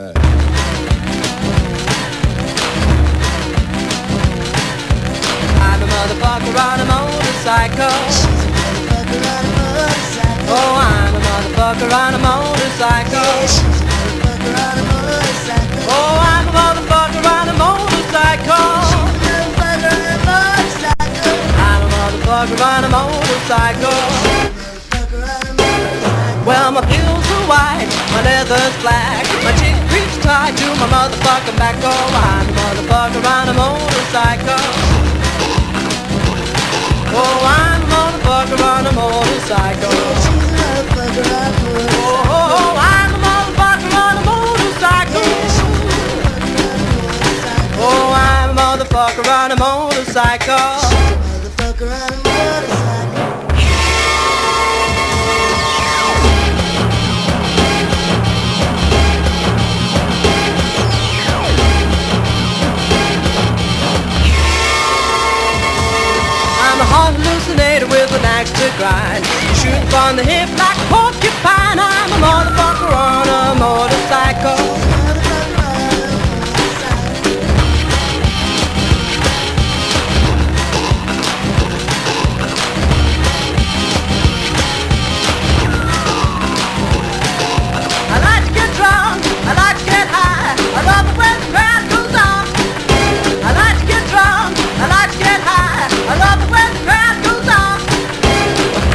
I'm a motherfucker on a motorcycle. Oh, I'm a motherfucker on a motorcycle. Oh, I'm a motherfucker on a motorcycle. I'm a motherfucker on a motorcycle. Well, my pills are white, my leather's black, my chick creeps tied to my motherfucking back. Oh, I'm a motherfucker on a motorcycle. Oh, I'm a motherfucker on a motorcycle. Oh, I'm a motherfucker on a motorcycle. Oh, I'm a motherfucker on a motorcycle. I'm a hard hallucinator with an axe to grind. Shoot from the hip like a porcupine. I'm a motherfucker on a motorcycle. I like to get drunk, I like to get high. I love it when the crowd goes on. I like to get drunk, I like to get high. I love it when the crowd goes on.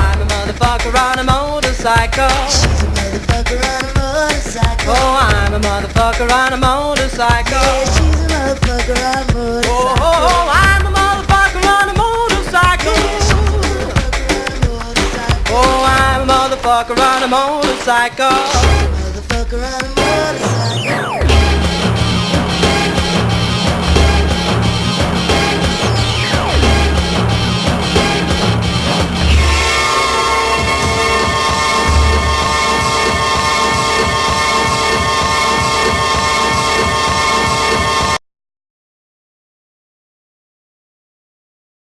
I'm a motherfucker on a motorcycle. She's a motherfucker on a motorcycle. Oh, I'm a motherfucker on a motorcycle. Yeah, she's a motherfucker on a motorcycle. Oh, I'm a motherfucker on a motorcycle. Oh, I'm a motherfucker on a motorcycle. Motherfucker on a motorcycle.